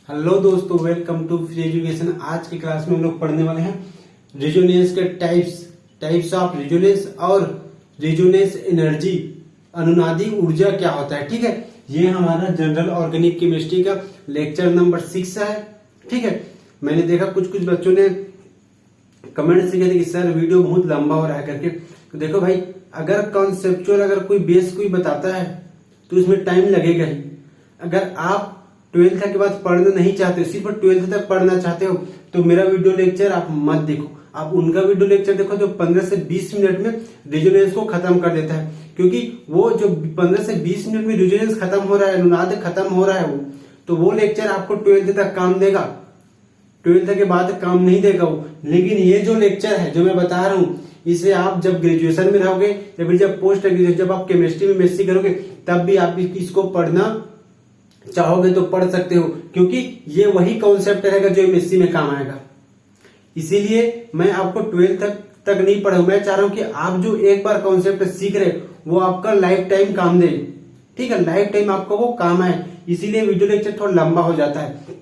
Hello दोस्तों, welcome to free education. आज की क्लास में हम लोग पढ़ने वाले हैं रेजोनेंस के टाइप्स ऑफ रेजोनेंस और रेजोनेंस एनर्जी, अनुनादी ऊर्जा क्या होता है। ठीक है, ये हमारा जनरल ऑर्गेनिक केमिस्ट्री का लेक्चर नंबर 6 है। ठीक है, मैंने देखा कुछ बच्चों ने कमेंट से किया कि सर वीडियो बहुत लंबा हो रहा है करके। तो देखो भाई, अगर कॉन्सेप्चुअल अगर कोई बेस कोई बताता है तो इसमें टाइम लगेगा ही। अगर आप 12th के बाद पढ़ना नहीं चाहते, सिर्फ 12th तक पढ़ना चाहते हो तो मेरा वीडियो लेक्चर आप मत देखो। आप उनका वीडियो लेक्चर देखो जो 15 से 20 मिनट में रेजोनेंस को खत्म कर देता है, क्योंकि वो जो 15 से 20 मिनट में रेजोनेंस खत्म हो रहा है, अनुनाद खत्म हो रहा है, वो लेक्चर आपको 12th तक काम देगा। 12th के बाद काम नहीं देगा वो। लेकिन ये जो लेक्चर है जो मैं बता रहा हूँ, इसे आप जब ग्रेजुएशन में रहोगे या फिर जब पोस्ट ग्रेजुएशन, जब आप केमिस्ट्री में एमएससी करोगे, तब भी आप इसको पढ़ना चाहोगे तो पढ़ सकते हो, क्योंकि ये वही कॉन्सेप्ट रहेगा जो एमएससी में काम आएगा। इसीलिए मैं आपको 12th तक नहीं पढ़ाऊं। मैं चाह रहा हूं कि आप जो एक बार कॉन्सेप्ट सीख रहे वो आपका लाइफ टाइम काम दे। ठीक है, लाइफ टाइम आपको वो काम आए। इसीलिए वीडियो लेक्चर थोड़ा लंबा हो जाता है।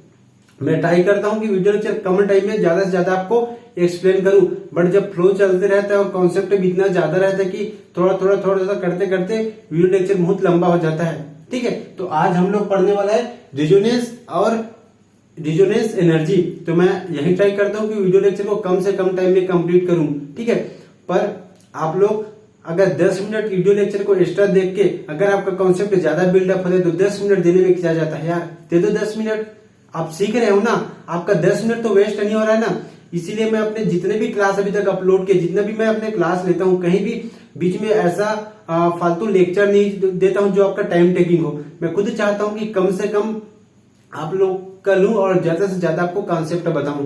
मैं ट्राई करता हूं कि वीडियो लेक्चर कम टाइम में ज्यादा से ज्यादा आपको एक्सप्लेन करूं, बट जब फ्लो चलते रहता है और कॉन्सेप्ट भी इतना ज्यादा रहता है कि थोड़ा सा करते करते वीडियो लेक्चर बहुत लंबा हो जाता है। ठीक है, तो आज हम लोग पढ़ने वाला है रेजोनेंस और रेजोनेंस एनर्जी। तो मैं यही ट्राई करता हूं कि वीडियो लेक्चर को कम से कम टाइम में कंप्लीट करूं। ठीक है, पर आप लोग अगर 10 मिनट वीडियो लेक्चर को एक्स्ट्रा देख के अगर आपका कॉन्सेप्ट ज्यादा बिल्डअप होता है तो 10 मिनट देने में क्या जाता है यार, दे दो 10 मिनट। आप सीख रहे हो ना, आपका 10 मिनट तो वेस्ट नहीं हो रहा है ना। इसीलिए मैं अपने जितने भी क्लास अभी तक अपलोड किए, जितना भी मैं अपने क्लास लेता हूँ, कहीं भी बीच में ऐसा फालतू लेक्चर नहीं देता हूँ जो आपका टाइम टेकिंग हो। मैं खुद चाहता हूँ कि कम से कम आप लोग का लूं और ज्यादा से ज्यादा आपको कॉन्सेप्ट बताऊं।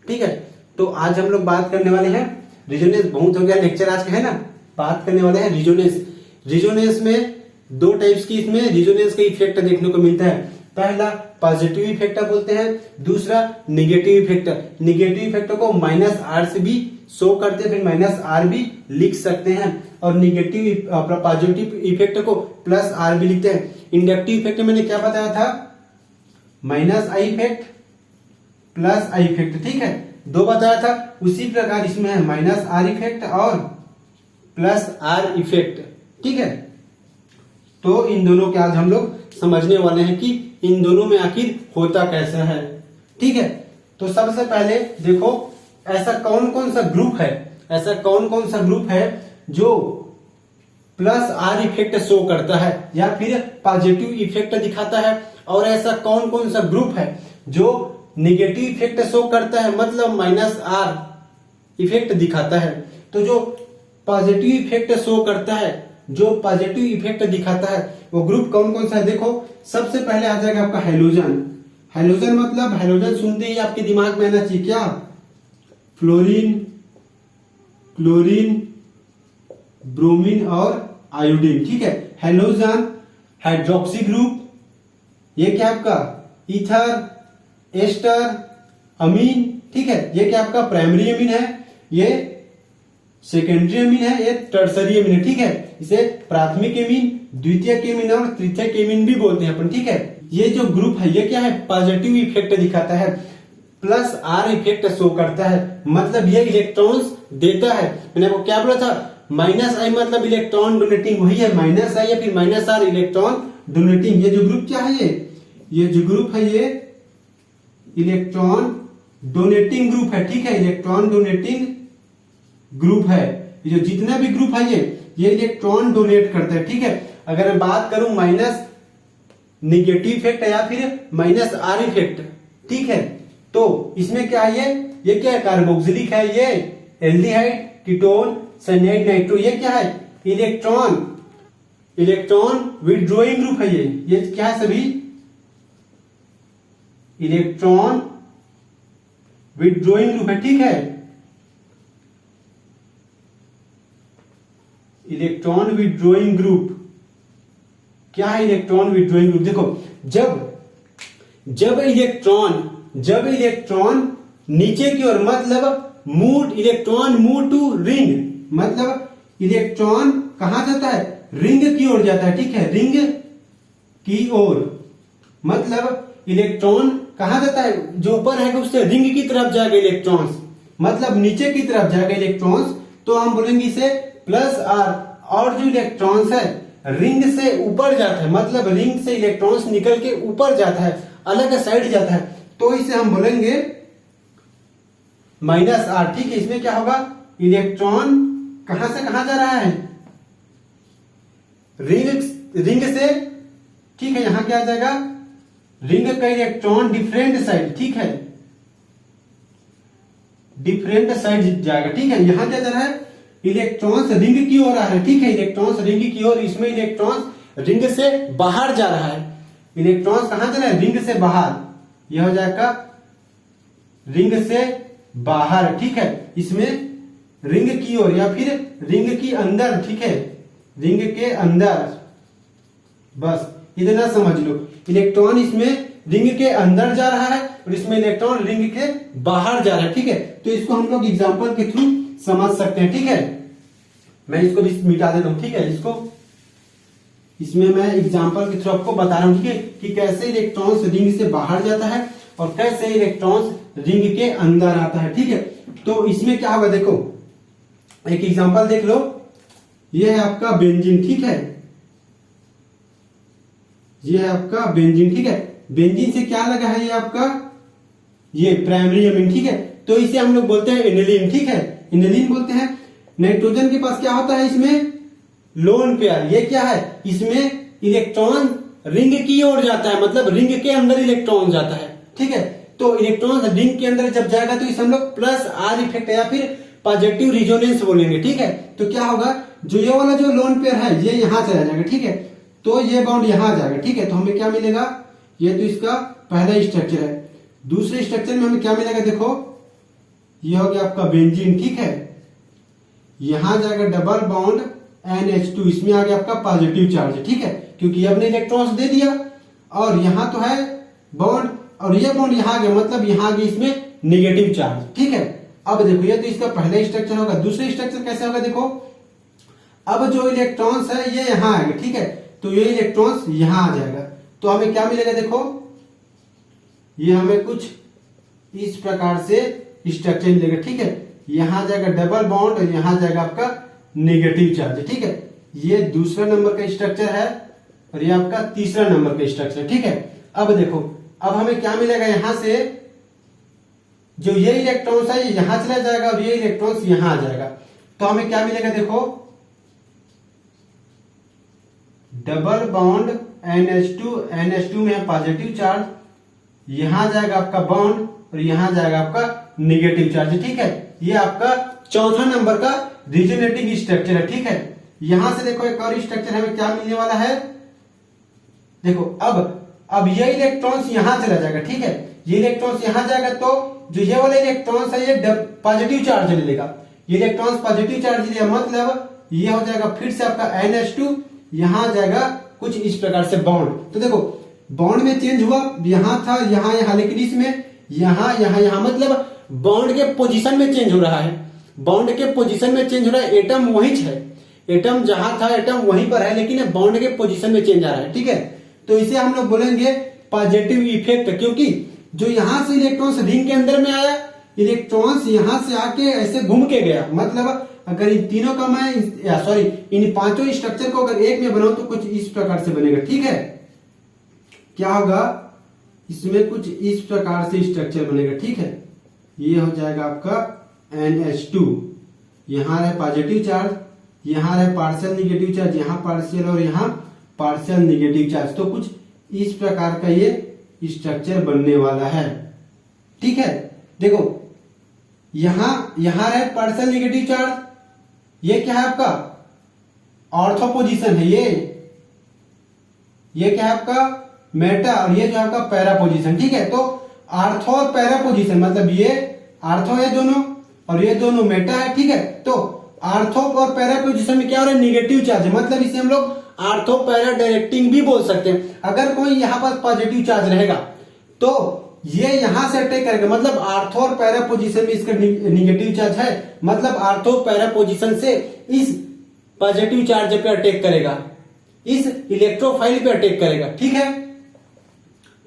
ठीक है, तो आज हम लोग बात करने वाले हैं रेजोनेंस। बहुत हो गया लेक्चर आज का, है ना। बात करने वाले हैं रेजोनेंस। रेजोनेंस में दो टाइप्स की इसमें रेजोनेंस का इफेक्ट देखने को मिलता है। पहला पॉजिटिव इफेक्ट बोलते हैं, दूसरा निगेटिव इफेक्ट। निगेटिव इफेक्ट को -r से भी शो करते हैं, फिर -r भी लिख सकते हैं, और निगेटिव पॉजिटिव इफेक्ट को +r भी लिखते हैं। इंडक्टिव इफेक्ट मैंने क्या बताया था, -i इफेक्ट +i इफेक्ट। ठीक है, दो बताया था। उसी प्रकार इसमें है -r इफेक्ट और +r इफेक्ट। ठीक है, तो इन दोनों के आज हम लोग समझने वाले हैं कि इन दोनों में आखिर होता कैसा है। ठीक है, तो सबसे पहले देखो, ऐसा कौन कौन सा ग्रुप है जो +r इफेक्ट शो करता है या फिर पॉजिटिव इफेक्ट दिखाता है, और ऐसा कौन कौन सा ग्रुप है जो निगेटिव इफेक्ट शो करता है, मतलब -r इफेक्ट दिखाता है। तो जो पॉजिटिव इफेक्ट शो करता है, जो पॉजिटिव इफेक्ट दिखाता है, वो ग्रुप कौन कौन सा है। देखो, सबसे पहले आ जाएगा आपका हैलोजन। हैलोजन मतलब, हैलोजन सुनते ही आपके दिमाग में आना चाहिए क्या, फ्लोरीन, क्लोरीन, ब्रोमीन और आयोडीन। ठीक है, हैलोजन। हाइड्रोक्सी ग्रुप, ये क्या आपका ईथर, एस्टर, अमीन। ठीक है, ये क्या आपका प्राइमरी अमीन है, ये सेकेंडरी अमीन है, ये टर्सरी अमीन है। ठीक है, इसे प्राथमिक अमीन, द्वितीयक अमीन और तृतीयक अमीन भी बोलते हैं अपन। ठीक है, ये जो ग्रुप है ये क्या है, पॉजिटिव इफेक्ट दिखाता है, +r इफेक्ट शो करता है, मतलब ये इलेक्ट्रॉन्स देता है। मैंने आपको क्या बोला था, -i मतलब इलेक्ट्रॉन डोनेटिंग, वही है -i या फिर -r इलेक्ट्रॉन डोनेटिंग। ये जो ग्रुप क्या है, ये जो ग्रुप है ये इलेक्ट्रॉन डोनेटिंग ग्रुप है। ठीक है, इलेक्ट्रॉन डोनेटिंग ग्रुप है। ये जो जितना भी ग्रुप है ये इलेक्ट्रॉन डोनेट करता है। ठीक है, अगर मैं बात करूं निगेटिव इफेक्ट या फिर -r इफेक्ट, ठीक है, तो इसमें क्या है, ये क्या है, कार्बोक्सिलिक है, ये एल्डिहाइड, कीटोन, साइनाइड, नाइट्रो। ये क्या है, इलेक्ट्रॉन विथड्रॉइंग ग्रुप है। ये क्या है, सभी इलेक्ट्रॉन विथड्रॉइंग ग्रुप है। ठीक है, इलेक्ट्रॉन विथड्रॉइंग ग्रुप क्या है, इलेक्ट्रॉन विथड्रॉइंग ग्रुप। देखो, जब इलेक्ट्रॉन नीचे की ओर, मतलब इलेक्ट्रॉन मूव टू रिंग, मतलब इलेक्ट्रॉन कहां जाता है, रिंग की ओर जाता है। ठीक है, रिंग की ओर, मतलब इलेक्ट्रॉन कहाँ जाता है, जो ऊपर है उससे रिंग की तरफ जाएगा इलेक्ट्रॉन्स, मतलब नीचे की तरफ जाएगा इलेक्ट्रॉन्स, तो हम बोलेंगे इसे प्लस आर। और जो इलेक्ट्रॉन्स है रिंग से ऊपर जाता है, मतलब रिंग से इलेक्ट्रॉन्स निकल के ऊपर जाता है, अलग साइड जाता है, तो इसे हम बोलेंगे माइनस आर। ठीक है, इसमें क्या होगा, इलेक्ट्रॉन कहां से कहां जा रहा है, रिंग से, ठीक है, यहां क्या आ जाएगा, रिंग का इलेक्ट्रॉन डिफरेंट साइड, ठीक है, डिफरेंट साइड जाएगा। ठीक है, यहां क्या जा रहा है, इलेक्ट्रॉन्स रिंग की ओर आ रहा है। ठीक है, इलेक्ट्रॉन्स रिंग की ओर, इसमें इलेक्ट्रॉन्स रिंग से बाहर जा रहा है। इलेक्ट्रॉन्स कहां जा रहा है, रिंग से बाहर, यह हो जाएगा रिंग से बाहर। ठीक है, इसमें रिंग की ओर या फिर रिंग की अंदर, ठीक है, रिंग के अंदर, बस इतना समझ लो, इलेक्ट्रॉन इसमें रिंग के अंदर जा रहा है और इसमें इलेक्ट्रॉन रिंग के बाहर जा रहा है। ठीक है, तो इसको हम लोग एग्जांपल के थ्रू समझ सकते हैं। ठीक है, मैं इसको भी मिटा देता हूं। ठीक है, इसमें मैं एग्जांपल के थ्रू आपको बता रहा हूं, ठीक है, कि कैसे इलेक्ट्रॉन्स रिंग से बाहर जाता है और कैसे इलेक्ट्रॉन्स रिंग के अंदर आता है। ठीक है, तो इसमें क्या होगा, देखो एक एग्जांपल देख लो, ये है आपका बेंजीन। ठीक है, ये है आपका बेंजीन। ठीक है, बेंजीन से क्या लगा है, ये आपका ये प्राइमरी अमीन। ठीक है, तो इसे हम लोग बोलते हैं एनिलीन। ठीक है, एनिलीन बोलते हैं। नाइट्रोजन के पास क्या होता है, इसमें लोन पेयर, ये क्या है, इसमें इलेक्ट्रॉन रिंग की ओर जाता है, मतलब रिंग के अंदर इलेक्ट्रॉन जाता है। ठीक है, तो इलेक्ट्रॉन रिंग के अंदर जब जाएगा तो इसे हम लोग प्लस आर इफेक्ट या फिर पॉजिटिव रिजोनेंस बोलेंगे। ठीक है, तो क्या होगा, जो ये वाला जो लोन पेयर है ये यहां चला जाएगा। ठीक है, तो ये बॉन्ड यहां जाएगा। ठीक है, तो हमें क्या मिलेगा, ये तो इसका पहला स्ट्रक्चर है। दूसरे स्ट्रक्चर में हमें क्या मिलेगा, देखो ये हो गया आपका बेंजीन। ठीक है, यहां जाएगा डबल बॉन्ड NH2, इसमें आ गया आपका पॉजिटिव चार्ज। ठीक है, क्योंकि हमने इलेक्ट्रॉन्स दे दिया और यहां तो है बॉन्ड और ये बॉन्ड यहां आ गया, मतलब यहां आ गया इसमें नेगेटिव चार्ज। ठीक है, अब देखो ये तो इसका पहला स्ट्रक्चर होगा। दूसरा स्ट्रक्चर कैसे होगा, देखो अब जो इलेक्ट्रॉन्स है ये यहां आएगा। ठीक है, तो ये इलेक्ट्रॉन्स यहां आ जाएगा, तो हमें क्या मिलेगा, देखो ये हमें कुछ इस प्रकार से स्ट्रक्चर मिलेगा। ठीक है, यहां जाएगा डबल बॉन्ड और यहां जाएगा आपका नेगेटिव चार्ज। ठीक है, ये दूसरा नंबर का स्ट्रक्चर है और ये आपका तीसरा नंबर का स्ट्रक्चर। ठीक है, अब देखो अब हमें क्या मिलेगा, यहां से जो ये इलेक्ट्रॉन्स है ये यहां चला जाएगा और ये इलेक्ट्रॉन्स यहां आ जाएगा, तो हमें क्या मिलेगा, देखो डबल बॉन्ड NH2 में है पॉजिटिव चार्ज, यहां जाएगा आपका बॉन्ड और यहां जाएगा आपका नेगेटिव चार्ज। ठीक है, ये आपका चौथा नंबर का रिजोनेटिंग स्ट्रक्चर है। ठीक है, यहां से देखो एक और स्ट्रक्चर हमें क्या मिलने वाला है, देखो अब ये इलेक्ट्रॉन्स यहां चला जाएगा। ठीक है, ये इलेक्ट्रॉन्स यहां जाएगा, तो जो ये वाला इलेक्ट्रॉन्स है ये पॉजिटिव चार्ज ले लेगा, ये इलेक्ट्रॉन्स पॉजिटिव चार्ज लिया, मतलब ये हो जाएगा फिर से आपका NH2, यहां जाएगा कुछ इस प्रकार से बॉन्ड। तो देखो बॉन्ड में चेंज हुआ, यहां था यहां, लेकिन इसमें यहां, मतलब बॉन्ड के पोजीशन में चेंज हो रहा है, बॉन्ड के पोजीशन में चेंज हो रहा है। एटम वही है, एटम जहां था एटम वहीं पर है, लेकिन बॉन्ड के पोजीशन में चेंज आ रहा है। ठीक है, तो इसे हम लोग बोलेंगे पॉजिटिव इफेक्ट, क्योंकि जो यहां से इलेक्ट्रॉन्स रिंग के अंदर में आया, इलेक्ट्रॉन्स यहां से आके ऐसे घूम के गया, मतलब अगर इन तीनों का मैं इन पांचों स्ट्रक्चर को अगर एक में बनाऊं तो कुछ इस प्रकार से बनेगा। ठीक है, क्या होगा, इसमें कुछ इस प्रकार से स्ट्रक्चर बनेगा। ठीक है, ये हो जाएगा आपका NH2, यहां रहे पॉजिटिव चार्ज, यहां रहे पार्शियल निगेटिव चार्ज, यहां पार्शियल और यहां पार्शियल निगेटिव चार्ज, तो कुछ इस प्रकार का ये स्ट्रक्चर बनने वाला है। ठीक है, देखो यहां रहे पार्शियल निगेटिव चार्ज, ये क्या है आपका ऑर्थो पोजीशन है, ये क्या है आपका मेटा, और ये जो आपका पैरा पोजीशन। ठीक है, तो आर्थो और पैरा पोजीशन, मतलब ये आर्थो है दोनों और ये दोनों मेटा है। ठीक है, तो आर्थो और पैरा पोजीशन में क्या हो रहा है, निगेटिव चार्ज है, मतलब इसे हम लोग आर्थो पैरा डायरेक्टिंग भी बोल सकते हैं। अगर कोई यहां पर पॉजिटिव चार्ज रहेगा तो ये यहां से अटैक करेगा, मतलब आर्थो और पैरा पोजीशन में इसका निगेटिव चार्ज है, मतलब आर्थो पैरा पोजीशन से इस पॉजिटिव चार्ज पे अटैक करेगा, इस इलेक्ट्रोफाइल पे अटैक करेगा। ठीक है,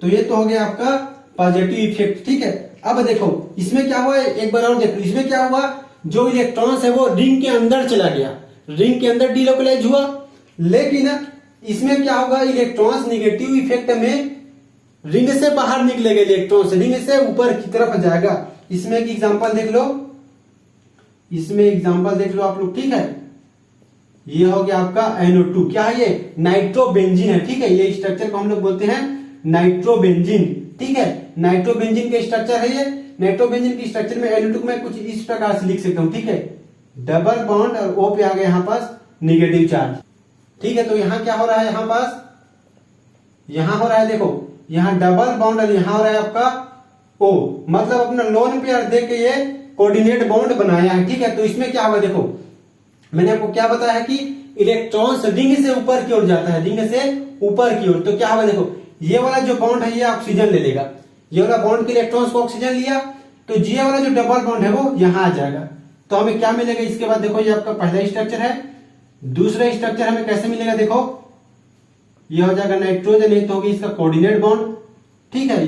तो ये तो हो गया आपका पॉजिटिव इफेक्ट। ठीक है, अब देखो इसमें क्या हुआ, एक बार और देखो इसमें क्या हुआ, जो इलेक्ट्रॉन्स है वो रिंग के अंदर चला गया, रिंग के अंदर डीलोकलाइज हुआ। लेकिन इसमें क्या होगा, इलेक्ट्रॉन्स निगेटिव इफेक्ट में रिंग से बाहर निकलेगा, इलेक्ट्रॉन्स रिंग से ऊपर की तरफ जाएगा। इसमें एक एग्जांपल देख लो, इसमें एग्जांपल देख लो आप लोग। ठीक है, ये हो गया आपका NO2, क्या है ये, नाइट्रोबेंजीन है। ठीक है, ये स्ट्रक्चर को हम लोग बोलते हैं नाइट्रोबेंजीन। ठीक है, नाइट्रोबेंजीन के स्ट्रक्चर है ये। नाइट्रोबेंजीन की स्ट्रक्चर में NO2 को मैं कुछ इस प्रकार से लिख सकता हूं। ठीक है, डबल बॉन्ड और O पे आ गया यहाँ पास निगेटिव चार्ज। ठीक है, तो यहाँ क्या हो रहा है, यहाँ पास यहाँ हो रहा है, देखो यहाँ डबल बॉन्ड और यहाँ हो रहा है आपका O, मतलब अपना लोन पेयर दे के ये कोऑर्डिनेट बॉन्ड बनाया है। ठीक है, तो इसमें क्या होगा, देखो मैंने आपको क्या बताया है कि इलेक्ट्रॉन्स रिंग से ऊपर की ओर जाता है, रिंग से ऊपर की ओर। तो क्या होगा, देखो ये वाला जो बॉन्ड है ये ऑक्सीजन ले लेगा, ये वाला बॉन्ड के इलेक्ट्रॉन्स को ऑक्सीजन लिया, तो ये वाला जो डबल बॉन्ड है वो यहाँ आ जाएगा। तो हमें क्या मिलेगा, इसके बाद देखो ये आपका पहला स्ट्रक्चर है। दूसरा स्ट्रक्चर हमें कैसे मिलेगा, देखो ये हो जाएगा नाइट्रोजन, ये तो होगी इसका कोऑर्डिनेट बॉन्ड। ठीक है,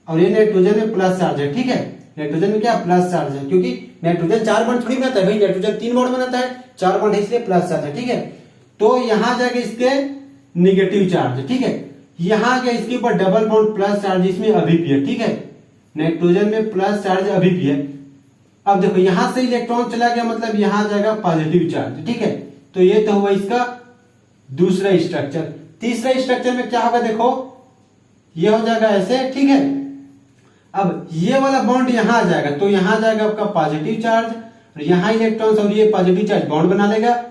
और ये नाइट्रोजन में प्लस चार्ज है। ठीक है, नाइट्रोजन में क्या प्लस चार्ज है, क्योंकि नाइट्रोजन 4 बॉन्ड थोड़ी बनाता है भाई, नाइट्रोजन 3 बॉन्ड बनाता है, 4 बॉन्ड है इसलिए प्लस चार्ज है। ठीक है, तो यहां जाके इसके निगेटिव चार्ज। ठीक है, यहां गया इसके ऊपर डबल बॉन्ड प्लस चार्ज, इसमें अभी भी है। ठीक है, नाइट्रोजन में प्लस चार्ज अभी भी है। अब देखो यहां से इलेक्ट्रॉन चला गया, मतलब यहां जाएगा पॉजिटिव चार्ज। ठीक है, तो ये तो हुआ इसका दूसरा स्ट्रक्चर। तीसरा स्ट्रक्चर में क्या होगा, देखो ये हो जाएगा ऐसे। ठीक है, अब ये वाला बॉन्ड यहां आ जाएगा, तो यहां जाएगा आपका पॉजिटिव चार्ज, और यहां इलेक्ट्रॉन्स और ये पॉजिटिव चार्ज बॉन्ड बना लेगा।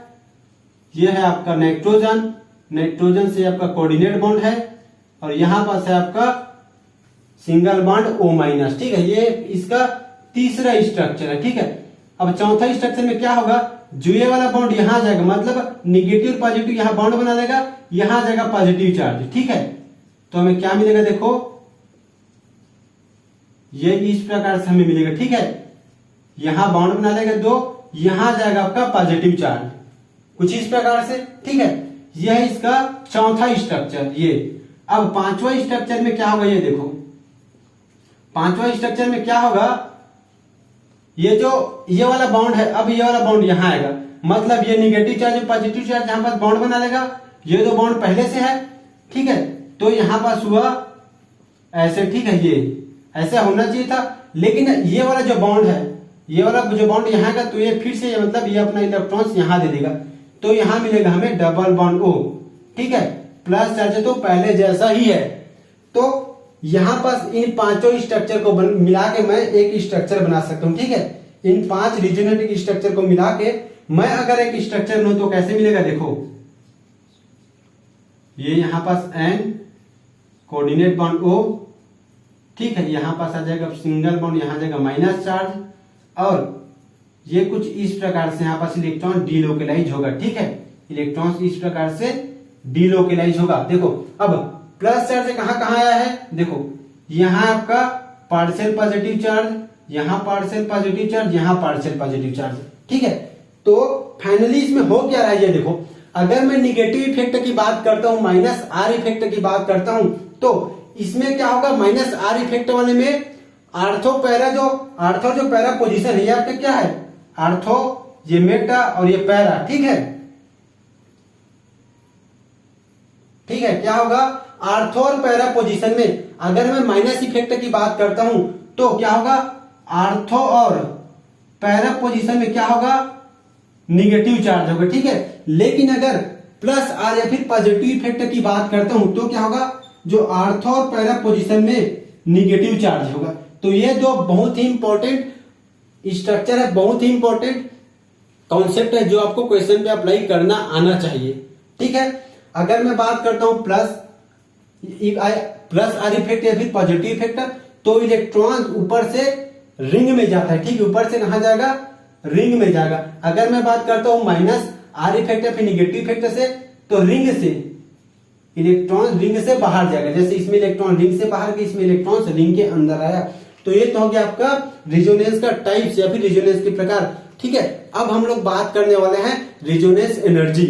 ये है आपका नाइट्रोजन, नाइट्रोजन से आपका कोऑर्डिनेट बॉन्ड है, और यहां पास है आपका सिंगल बॉन्ड O-। ठीक है, ये इसका तीसरा स्ट्रक्चर है। ठीक है, अब चौथा स्ट्रक्चर में क्या होगा, जो ये वाला बॉन्ड यहां आ जाएगा, मतलब निगेटिव और पॉजिटिव यहां बॉन्ड बना लेगा, यहां आ जाएगा पॉजिटिव चार्ज। ठीक है, तो हमें क्या मिलेगा, देखो ये इस प्रकार से हमें मिलेगा। ठीक है, यहां बॉन्ड बना लेगा 2, यहां जाएगा आपका पॉजिटिव चार्ज, कुछ इस प्रकार से। ठीक है, यह है इसका चौथा स्ट्रक्चर ये। अब पांचवा स्ट्रक्चर में क्या होगा, ये देखो पांचवा स्ट्रक्चर में क्या होगा, ये जो ये वाला बॉन्ड है, अब ये वाला बॉन्ड यहां आएगा, मतलब ये निगेटिव चार्ज और पॉजिटिव चार्ज यहां पास बॉन्ड बना लेगा, ये दो बॉन्ड पहले से है। ठीक है, तो यहां पास हुआ ऐसे। ठीक है, ये ऐसा होना चाहिए था, लेकिन ये वाला जो बॉन्ड है, ये वाला जो बॉन्ड यहाँ का, तो ये फिर से मतलब ये अपना इलेक्ट्रॉन्स यहाँ दे देगा, तो यहाँ मिलेगा हमें डबल बॉन्ड O। ठीक है, प्लस चार्ज तो पहले जैसा ही है। तो यहाँ पास इन पांचों स्ट्रक्चर को मिला के मैं एक स्ट्रक्चर बना सकता हूँ। ठीक है, इन 5 रिजोनेटिक स्ट्रक्चर को मिला के मैं अगर एक स्ट्रक्चर लूं तो कैसे मिलेगा, देखो ये यहाँ पास N कोऑर्डिनेट बॉन्ड O। ठीक है, यहां पास आ जाएगा सिंगल बॉन्ड, यहां जाएगा माइनस चार्ज, और ये कुछ इस प्रकार से यहाँ पास इलेक्ट्रॉन डीलोकलाइज होगा। ठीक है, इलेक्ट्रॉन इस प्रकार से डीलोकलाइज होगा। देखो अब प्लस चार्ज कहां कहां आया है, देखो यहां आपका पार्शियल पॉजिटिव चार्ज, यहां पार्शियल पॉजिटिव चार्ज, यहां पार्शियल पॉजिटिव चार्ज। ठीक है, तो फाइनली इसमें हो क्या रहा है, ये देखो अगर मैं निगेटिव इफेक्ट की बात करता हूं, -R इफेक्ट की बात करता हूं, तो इसमें क्या होगा, -R इफेक्ट वाले में आर्थो जो पैरा पोजीशन है, ये आपका क्या है, आर्थो, ये मेटा और ये पैरा। ठीक है, ठीक है, क्या होगा, आर्थो और पैरा पोजीशन में अगर मैं माइनस इफेक्ट की बात करता हूं तो क्या होगा, आर्थो और पैरा पोजीशन में क्या होगा, निगेटिव चार्ज होगा। ठीक है, लेकिन अगर +R या फिर पॉजिटिव इफेक्ट की बात करता हूं तो क्या होगा, जो आर्थो और पैरा पोजीशन में निगेटिव चार्ज होगा। तो ये जो बहुत ही इंपॉर्टेंट स्ट्रक्चर है, बहुत ही इंपॉर्टेंट कॉन्सेप्ट है, जो आपको क्वेश्चन पे अप्लाई करना आना चाहिए। ठीक है, अगर मैं बात करता हूं +R इफेक्ट या फिर पॉजिटिव इफेक्ट, तो इलेक्ट्रॉन ऊपर से रिंग में जाता है। ठीक है, ऊपर से कहां जाएगा, रिंग में जाएगा। अगर मैं बात करता हूं -R इफेक्ट या फिर निगेटिव इफेक्ट से, तो रिंग से इलेक्ट्रॉन रिंग से बाहर जाएगा। जैसे इसमें इलेक्ट्रॉन रिंग से बाहर गया, इसमें इलेक्ट्रॉन रिंग के अंदर आया। तो ये तो हो गया आपका रिजोनेंस का टाइप्स या फिर रिजोनेंस के प्रकार। ठीक है, अब हम लोग बात करने वाले हैं रिजोनेंस एनर्जी।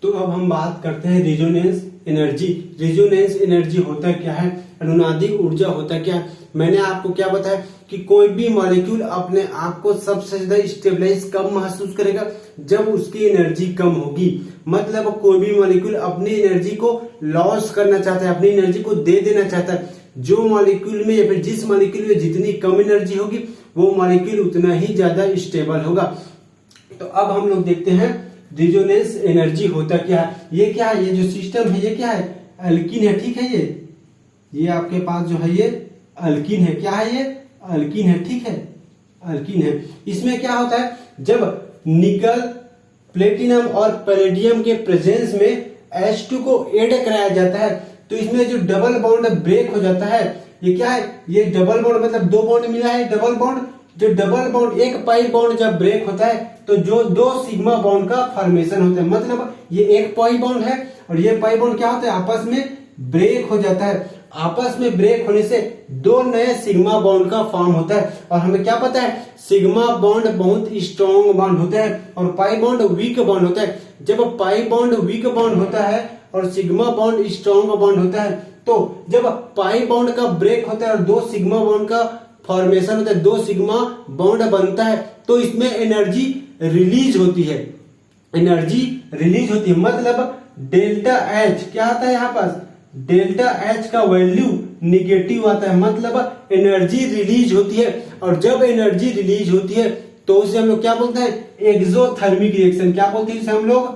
तो अब हम बात करते हैं रिजोनेंस एनर्जी। रेजोनेंस एनर्जी होता क्या है, अनुनादी ऊर्जा होता क्या है। मैंने आपको क्या बताया कि कोई भी मॉलिक्यूल अपने आप को सबसे ज्यादा स्टेबलाइज कब महसूस करेगा, जब उसकी एनर्जी कम होगी। मतलब कोई भी मॉलिक्यूल अपनी एनर्जी को लॉस करना चाहता है, अपनी एनर्जी को दे देना चाहता है। जो मॉलिक्यूल में या फिर जिस मॉलिक्यूल में जितनी कम एनर्जी होगी वो मॉलिक्यूल उतना ही ज्यादा स्टेबल होगा। तो अब हम लोग देखते हैं रेजोनेंस एनर्जी होता क्या है। ये क्या है, ये जो सिस्टम है ये क्या है, अल्कीन है, ठीक है। ये आपके पास जो है ये अल्कीन है, क्या है ये, अल्कीन है, ठीक है, अल्कीन है। इसमें क्या होता है, जब निकल, प्लेटिनम और पैलेडियम के प्रेजेंस में H2 को ऐड कराया जाता है तो इसमें जो डबल बॉन्ड ब्रेक हो जाता है। ये क्या है, ये डबल बॉन्ड मतलब दो बॉन्ड मिला है, डबल बॉन्ड। जो डबल बॉन्ड, एक पाई बॉन्ड जब ब्रेक होता है तो जो दो सिग्मा बॉन्ड का फॉर्मेशन होता है। मतलब ये एक पाई बॉन्ड है और ये पाई बॉन्ड क्या होता है, आपस में ब्रेक हो जाता है। आपस में ब्रेक होने से दो नए सिग्मा बॉन्ड का फॉर्म होता है। और हमें क्या पता है, सिग्मा बॉन्ड बहुत स्ट्रॉन्ग बॉन्ड होता है और पाई बॉन्ड वीक बॉन्ड होता है। जब पाई बॉन्ड वीक बॉन्ड होता है और सिग्मा बॉन्ड स्ट्रॉन्ग बॉन्ड होता है, तो जब पाई बॉन्ड का ब्रेक होता है और दो सिग्मा बॉन्ड का फॉर्मेशन होता है, दो सिग्मा बॉन्ड बनता है, तो इसमें एनर्जी रिलीज होती है, एनर्जी रिलीज होती है। मतलब डेल्टा एच क्या आता है, यहाँ पास डेल्टा एच का वैल्यू निगेटिव आता है। मतलब एनर्जी रिलीज होती है और जब एनर्जी रिलीज होती है तो उसे हम लोग क्या बोलते हैं, एक्सोथर्मिक रिएक्शन। क्या बोलते हैं इसे हम लोग,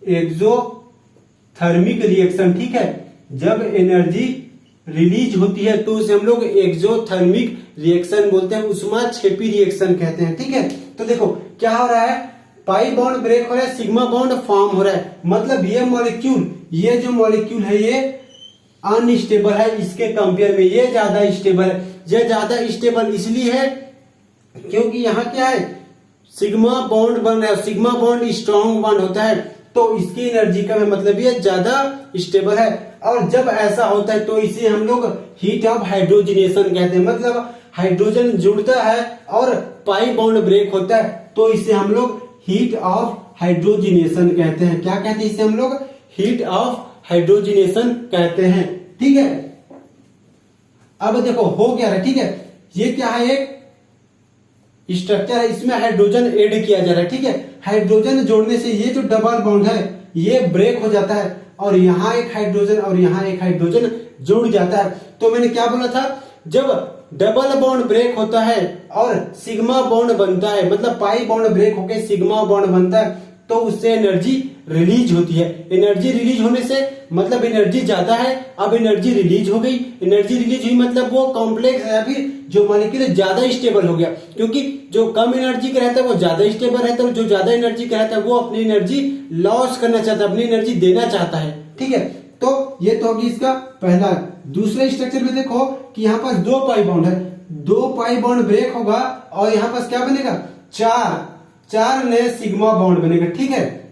एक्सोथर्मिक रिएक्शन, ठीक है। जब एनर्जी रिलीज होती है तो उसे हम लोग एक्सोथर्मिक रिएक्शन बोलते हैं, ऊष्माक्षेपी रिएक्शन कहते हैं, ठीक है। तो देखो क्या हो रहा है, पाई बॉन्ड ब्रेक हो रहा है, सिग्मा बॉन्ड फॉर्म हो रहा है। मतलब ये मॉलिक्यूल, ये जो मॉलिक्यूल है ये अनस्टेबल है, इसके कंपेयर में ये ज्यादा स्टेबल है। ये ज्यादा स्टेबल इसलिए है क्योंकि यहाँ क्या है, सिग्मा बॉन्ड बन रहा है, सिग्मा बॉन्ड स्ट्रॉन्ग बॉन्ड होता है तो इसकी एनर्जी कम है, मतलब ये ज्यादा स्टेबल है। और जब ऐसा होता है तो इसे हम लोग हीट ऑफ हाइड्रोजनेशन कहते हैं। मतलब हाइड्रोजन जुड़ता है और पाई बॉन्ड ब्रेक होता है तो इसे हम लोग हीट ऑफ हाइड्रोजनेशन कहते हैं। क्या कहते हैं इसे हम लोग, हीट ऑफ हाइड्रोजनेशन कहते हैं, ठीक है। अब देखो हो क्या रहा है, ठीक है। ये क्या है, एक स्ट्रक्चर है, इसमें हाइड्रोजन ऐड किया जा रहा है, ठीक है। हाइड्रोजन जोड़ने से ये जो डबल बॉन्ड है ये ब्रेक हो जाता है और यहाँ एक हाइड्रोजन और यहाँ एक हाइड्रोजन जुड़ जाता है। तो मैंने क्या बोला था, जब डबल बॉन्ड ब्रेक होता है और सिग्मा बॉन्ड बनता है, मतलब पाई बॉन्ड ब्रेक होकर सिग्मा बॉन्ड बनता है तो उससे एनर्जी रिलीज होती है। एनर्जी रिलीज होने से मतलब एनर्जी ज्यादा है, अब एनर्जी रिलीज हो गई। एनर्जी रिलीज हुई मतलब वो कॉम्प्लेक्स है, फिर जो मॉलिक्यूल ज्यादा स्टेबल हो गया, क्योंकि जो कम एनर्जी का रहता है वो ज्यादा स्टेबल रहता है और जो ज्यादा एनर्जी का रहता है वो अपनी एनर्जी लॉस करना चाहता है, अपनी एनर्जी देना चाहता है, ठीक है। तो ये तो होगी इसका पहला। दूसरे स्ट्रक्चर में देखो कि यहाँ पास दो पाई बॉन्ड है, दो पाई बॉन्ड ब्रेक होगा और यहाँ पास क्या बनेगा, चार नए सिग्मा बॉन्ड बनेगा, ठीक है।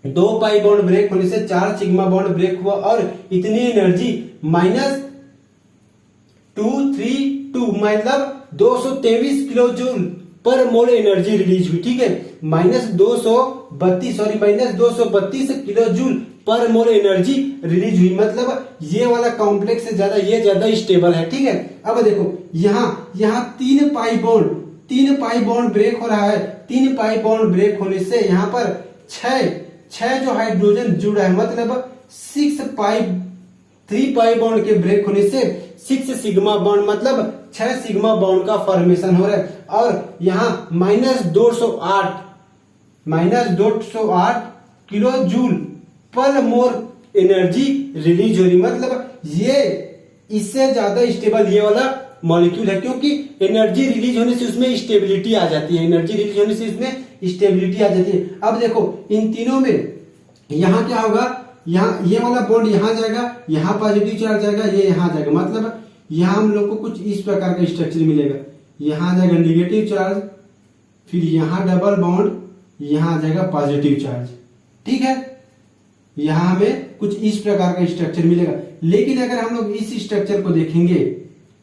दो पाई बॉन्ड ब्रेक होने से चार सिग्मा बॉन्ड ब्रेक हुआ और इतनी एनर्जी -232 मतलब 223 किलो जूल पर मोल एनर्जी रिलीज हुई, ठीक है। -232 किलो जूल पर मोल एनर्जी रिलीज हुई। मतलब ये वाला कॉम्प्लेक्स से ज्यादा ये ज्यादा स्टेबल है, ठीक है। अब देखो यहाँ तीन पाई बॉन्ड ब्रेक हो रहा है। तीन पाई बॉन्ड ब्रेक होने से यहाँ पर छह जो हाइड्रोजन जुड़ा है, मतलब 3 पाई बॉन्ड के ब्रेक होने से 6 सिग्मा बॉन्ड मतलब 6 सिग्मा बॉन्ड का फॉर्मेशन हो रहा है। और यहाँ -208 किलो जूल पर मोल एनर्जी रिलीज हो रही। मतलब ये इससे ज्यादा स्टेबल ये वाला मॉलिक्यूल है, क्योंकि एनर्जी रिलीज होने से उसमें स्टेबिलिटी आ जाती है, एनर्जी रिलीज होने से इसमें स्टेबिलिटी आ जाती है। अब देखो इन तीनों में यहाँ क्या होगा, यहाँ ये वाला बॉन्ड यहाँ जाएगा, यहाँ पॉजिटिव चार्ज जाएगा, ये यहाँ जाएगा। मतलब यहाँ हम लोग को कुछ इस प्रकार का स्ट्रक्चर मिलेगा, यहाँ जाएगा निगेटिव चार्ज, फिर यहाँ डबल बॉन्ड, यहाँ जाएगा पॉजिटिव चार्ज, ठीक है। यहाँ हमें कुछ इस प्रकार का स्ट्रक्चर मिलेगा। लेकिन अगर हम लोग इस स्ट्रक्चर को देखेंगे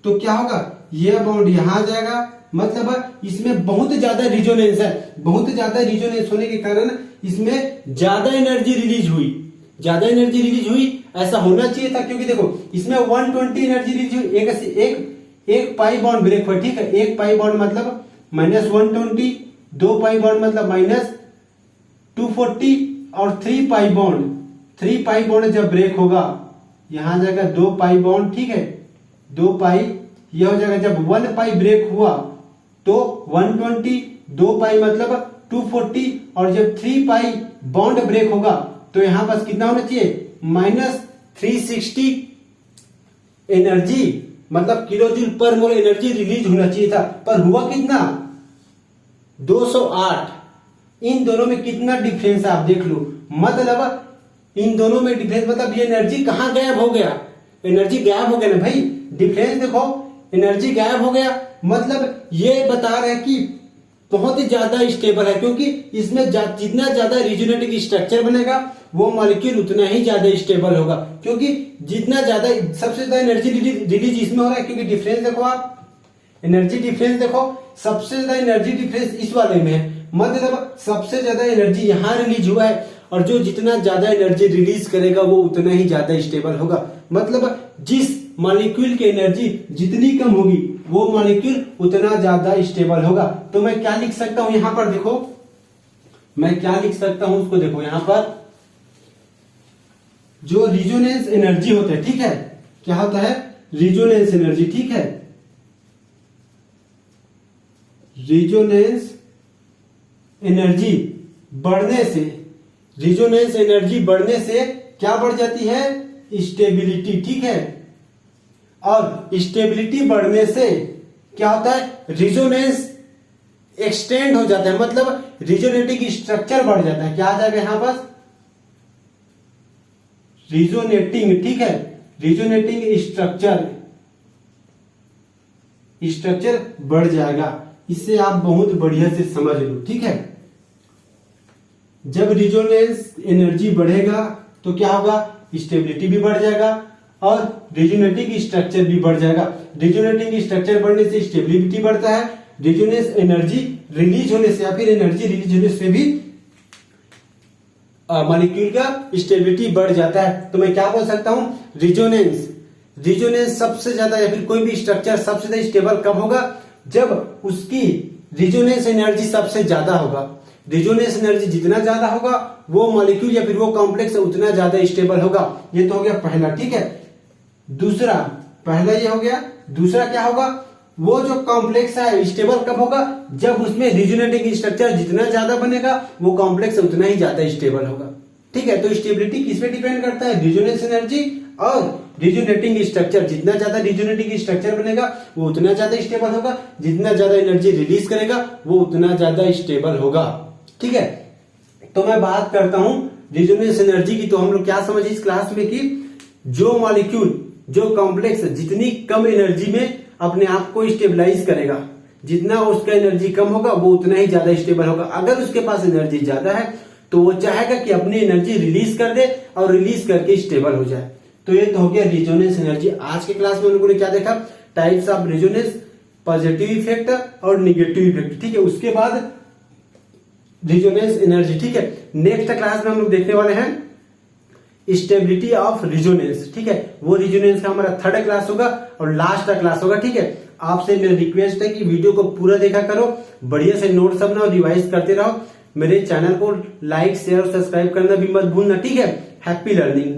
तो क्या होगा, ये बॉन्ड यहाँ जाएगा, मतलब इसमें बहुत ज्यादा रिजोनेंस है। बहुत ज्यादा रिजोनेंस होने के कारण इसमें ज्यादा एनर्जी रिलीज हुई। ज्यादा एनर्जी रिलीज हुई, ऐसा होना चाहिए था, क्योंकि देखो इसमें 120 एनर्जी रिलीज हुई, एक पाई बॉन्ड ब्रेक हुआ, ठीक है। एक पाई बॉन्ड मतलब -120, 2 पाई बॉन्ड मतलब -240 और 3 पाई बॉन्ड जब ब्रेक होगा, यहां जाएगा 2 पाई बॉन्ड, ठीक है, 2 पाई, यह हो जाएगा जब 1 पाई ब्रेक हुआ तो 120, 2 पाई मतलब 240 और जब 3 पाई बॉन्ड ब्रेक होगा तो यहां पास कितना होना चाहिए, -360 एनर्जी, मतलब किलो जूल पर मोल एनर्जी रिलीज होना चाहिए था, पर हुआ कितना, 208। इन दोनों में कितना डिफरेंस है आप देख लो, मतलब इन दोनों में डिफरेंस, मतलब ये एनर्जी कहां गायब हो गया, एनर्जी गायब हो गया ना भाई, डिफरेंस देखो, एनर्जी गायब हो गया, मतलब ये बता रहा है कि बहुत ही ज्यादा स्टेबल है, क्योंकि इसमें जितना ज्यादा रिजोनेटिंग स्ट्रक्चर बनेगा वो मॉलिक्यूल उतना ही ज्यादा स्टेबल होगा, क्योंकि जितना ज्यादा, सबसे ज्यादा एनर्जी रिलीज इसमें हो रहा है, क्योंकि डिफरेंस देखो आप, एनर्जी डिफरेंस देखो, सबसे ज्यादा एनर्जी डिफरेंस इस वाले में है, मतलब सबसे ज्यादा एनर्जी यहां रिलीज हुआ है, और जो जितना ज्यादा एनर्जी रिलीज करेगा वो उतना ही ज्यादा स्टेबल होगा, मतलब जिस मॉलिक्यूल की एनर्जी जितनी कम होगी वो मॉलिक्यूल उतना ज्यादा स्टेबल होगा। तो मैं क्या लिख सकता हूं यहां पर, देखो मैं क्या लिख सकता हूं उसको, देखो यहां पर जो रिजोनेंस एनर्जी होता है, ठीक है, क्या होता है, रिजोनेंस एनर्जी, ठीक है, रिजोनेंस एनर्जी बढ़ने से, रिजोनेंस एनर्जी बढ़ने से क्या बढ़ जाती है, स्टेबिलिटी, ठीक है, और स्टेबिलिटी बढ़ने से क्या होता है, रिजोनेंस एक्सटेंड हो जाता है, मतलब रिजोनेटिंग स्ट्रक्चर बढ़ जाता है, क्या आ जाएगा यहां पास, रिजोनेटिंग, ठीक है, रिजोनेटिंग स्ट्रक्चर बढ़ जाएगा। इससे आप बहुत बढ़िया से समझ लो, ठीक है। जब रिजोनेंस एनर्जी बढ़ेगा तो क्या होगा, स्टेबिलिटी भी बढ़ जाएगा और रिजोनेटिंग स्ट्रक्चर भी बढ़ जाएगा। रिजोनेटिंग स्ट्रक्चर बढ़ने से स्टेबिलिटी बढ़ता है, रिजोनेंस एनर्जी रिलीज होने से या फिर एनर्जी रिलीज होने से भी मॉलिक्यूल का स्टेबिलिटी बढ़ जाता है। तो मैं क्या बोल सकता हूं, रिजोनेंस सबसे ज्यादा या फिर कोई भी स्ट्रक्चर सबसे ज्यादा स्टेबल कब होगा, जब उसकी रिजोनेंस एनर्जी सबसे ज्यादा होगा। रिजोनेंस एनर्जी जितना ज्यादा होगा वो मॉलिक्यूल या फिर वो कॉम्प्लेक्स उतना ज्यादा स्टेबल होगा। ये तो हो गया पहला, ठीक है। दूसरा, पहला ये हो गया, दूसरा क्या होगा, वो जो कॉम्प्लेक्स है स्टेबल कब होगा, जब उसमें रिजोनेटिंग स्ट्रक्चर जितना ज्यादा बनेगा वो कॉम्प्लेक्स उतना ही ज्यादा स्टेबल होगा, ठीक है। तो स्टेबिलिटी किस पे डिपेंड करता है, रिजोनेंस एनर्जी और रिजोनेटिंग स्ट्रक्चर। जितना ज्यादा रिजोनेटिंग स्ट्रक्चर बनेगा वो उतना ज्यादा स्टेबल होगा, जितना ज्यादा एनर्जी रिलीज करेगा वो उतना ज्यादा स्टेबल होगा, ठीक है। तो मैं बात करता हूं रिजोनेंस एनर्जी की। तो हम लोग क्या समझे इस क्लास में कि जो मॉलिक्यूल, जो कॉम्प्लेक्स जितनी कम एनर्जी में अपने आप को स्टेबलाइज करेगा, जितना उसका एनर्जी कम होगा वो उतना ही ज्यादा स्टेबल होगा। अगर उसके पास एनर्जी ज्यादा है तो वो चाहेगा कि अपनी एनर्जी रिलीज कर दे और रिलीज करके स्टेबल हो जाए। तो ये तो हो गया रिजोनेंस एनर्जी। आज के क्लास में हम लोगों ने क्या देखा, types of resonance, positive effect और निगेटिव इफेक्ट, ठीक है। उसके बाद रिजोनेंस एनर्जी, ठीक है। नेक्स्ट क्लास में हम लोग देखने वाले हैं स्टेबिलिटी ऑफ रिजोनेंस, ठीक है। वो रिजोनेंस का हमारा थर्ड क्लास होगा और लास्ट क्लास होगा, ठीक है। आपसे मेरा रिक्वेस्ट है कि वीडियो को पूरा देखा करो, बढ़िया से नोट सब बनाओ, रिवाइज करते रहो। मेरे चैनल को लाइक, शेयर और सब्सक्राइब करना भी मत भूलना, ठीक है। Happy learning.